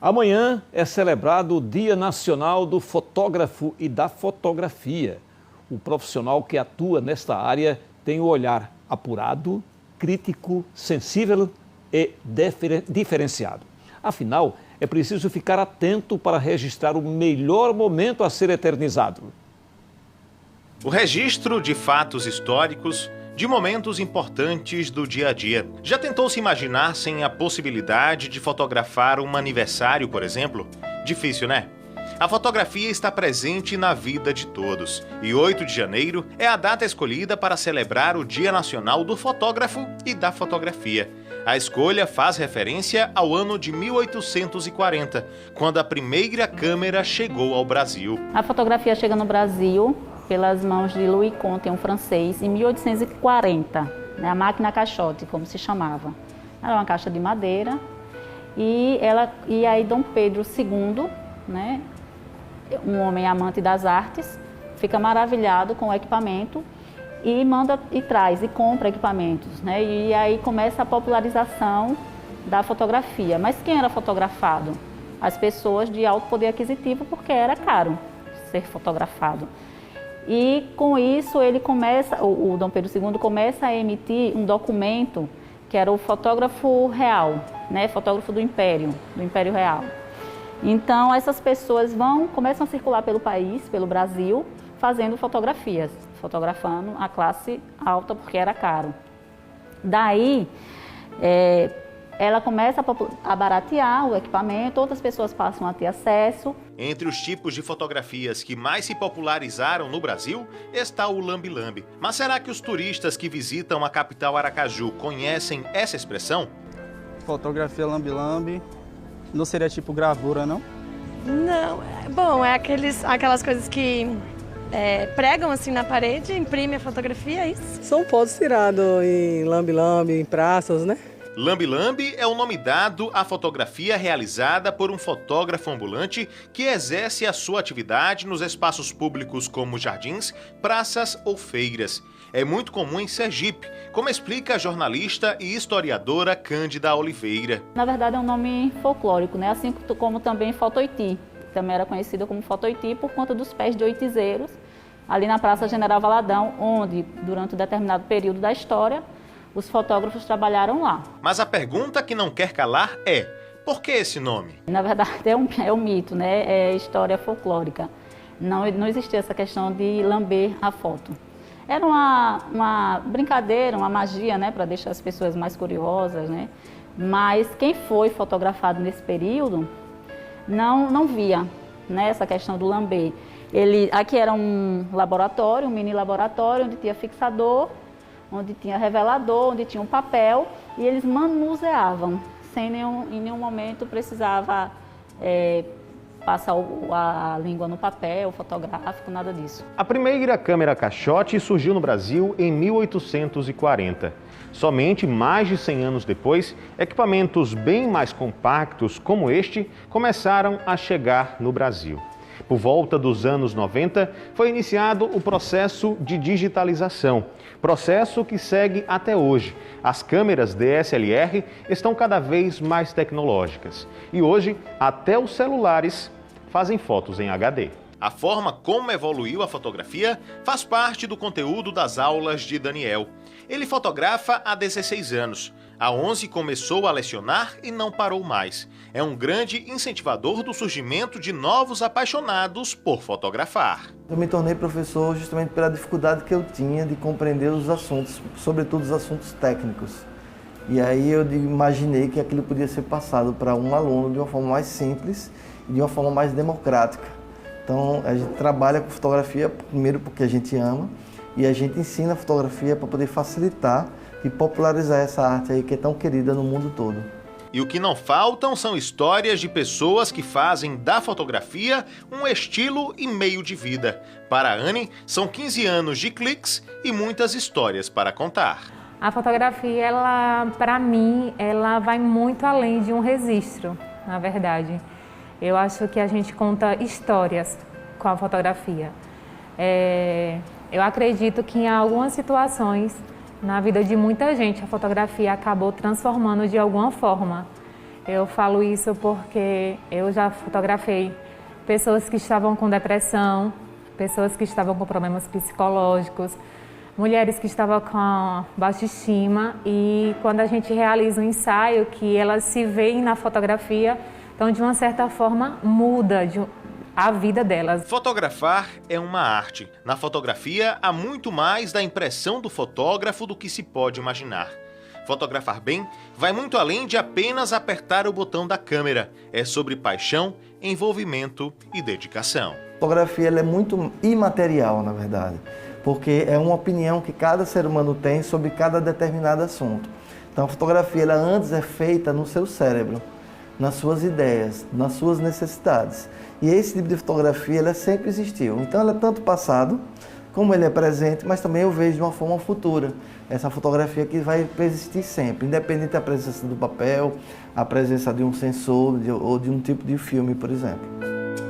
Amanhã é celebrado o Dia Nacional do Fotógrafo e da Fotografia. O profissional que atua nesta área tem o olhar apurado, crítico, sensível e diferenciado. Afinal, é preciso ficar atento para registrar o melhor momento a ser eternizado. O registro de fatos históricos, de momentos importantes do dia a dia. Já tentou se imaginar sem a possibilidade de fotografar um aniversário, por exemplo? Difícil, né? A fotografia está presente na vida de todos e 8 de janeiro é a data escolhida para celebrar o Dia Nacional do Fotógrafo e da Fotografia. A escolha faz referência ao ano de 1840, quando a primeira câmera chegou ao Brasil. A fotografia chega no Brasil pelas mãos de Louis Conte, um francês, em 1840, né, a máquina caixote, como se chamava. Era uma caixa de madeira e aí Dom Pedro II, né, um homem amante das artes, fica maravilhado com o equipamento e manda e traz e compra equipamentos, né, e aí começa a popularização da fotografia. Mas quem era fotografado? As pessoas de alto poder aquisitivo, porque era caro ser fotografado. E com isso ele começa, o Dom Pedro II começa a emitir um documento que era o fotógrafo real, né, fotógrafo do Império Real. Então essas pessoas começam a circular pelo país, pelo Brasil, fazendo fotografias, fotografando a classe alta porque era caro. Daí ela começa a baratear o equipamento, outras pessoas passam a ter acesso. Entre os tipos de fotografias que mais se popularizaram no Brasil está o lambe-lambe. Mas será que os turistas que visitam a capital Aracaju conhecem essa expressão? Fotografia lambe-lambe não seria tipo gravura, não? Não, bom, é aquelas coisas que pregam assim na parede, imprime a fotografia, é isso? São fotos tiradas em lambe-lambe, em praças, né? Lambe-lambe é o nome dado à fotografia realizada por um fotógrafo ambulante que exerce a sua atividade nos espaços públicos como jardins, praças ou feiras. É muito comum em Sergipe, como explica a jornalista e historiadora Cândida Oliveira. Na verdade é um nome folclórico, né? Assim como também Fotoiti, que também era conhecida como Fotoiti por conta dos pés de oitizeiros, ali na Praça General Valadão, onde durante um determinado período da história os fotógrafos trabalharam lá. Mas a pergunta que não quer calar é: por que esse nome? Na verdade é um mito, né? É história folclórica. Não existia essa questão de lamber a foto. Era uma brincadeira, uma magia, né? Para deixar as pessoas mais curiosas, né? Mas quem foi fotografado nesse período não via, né, essa questão do lamber. Aqui era um laboratório, um mini laboratório, onde tinha fixador, onde tinha revelador, onde tinha um papel, e eles manuseavam, em nenhum momento precisava passar a língua no papel, fotográfico, nada disso. A primeira câmera caixote surgiu no Brasil em 1840. Somente mais de 100 anos depois, equipamentos bem mais compactos como este começaram a chegar no Brasil. Por volta dos anos 90, foi iniciado o processo de digitalização, processo que segue até hoje. As câmeras DSLR estão cada vez mais tecnológicas e hoje até os celulares fazem fotos em HD. A forma como evoluiu a fotografia faz parte do conteúdo das aulas de Daniel. Ele fotografa há 16 anos. Há 11 começou a lecionar e não parou mais. É um grande incentivador do surgimento de novos apaixonados por fotografar. Eu me tornei professor justamente pela dificuldade que eu tinha de compreender os assuntos, sobretudo os assuntos técnicos. E aí eu imaginei que aquilo podia ser passado para um aluno de uma forma mais simples e de uma forma mais democrática. Então a gente trabalha com fotografia primeiro porque a gente ama e a gente ensina a fotografia para poder facilitar e popularizar essa arte aí que é tão querida no mundo todo. E o que não faltam são histórias de pessoas que fazem da fotografia um estilo e meio de vida. Para a Anne, são 15 anos de cliques e muitas histórias para contar. A fotografia, para mim, ela vai muito além de um registro, na verdade. Eu acho que a gente conta histórias com a fotografia. Eu acredito que em algumas situações, na vida de muita gente, a fotografia acabou transformando de alguma forma. Eu falo isso porque eu já fotografei pessoas que estavam com depressão, pessoas que estavam com problemas psicológicos, mulheres que estavam com baixa estima, e quando a gente realiza um ensaio que elas se veem na fotografia, então de uma certa forma muda a vida delas. Fotografar é uma arte. Na fotografia há muito mais da impressão do fotógrafo do que se pode imaginar. Fotografar bem vai muito além de apenas apertar o botão da câmera. É sobre paixão, envolvimento e dedicação. A fotografia ela é muito imaterial, na verdade, porque é uma opinião que cada ser humano tem sobre cada determinado assunto. Então a fotografia ela antes é feita no seu cérebro, nas suas ideias, nas suas necessidades. E esse tipo de fotografia ela sempre existiu. Então ela é tanto passado como ele é presente, mas também eu vejo de uma forma futura. Essa fotografia que vai existir sempre, independente da presença do papel, a presença de um sensor ou de um tipo de filme, por exemplo.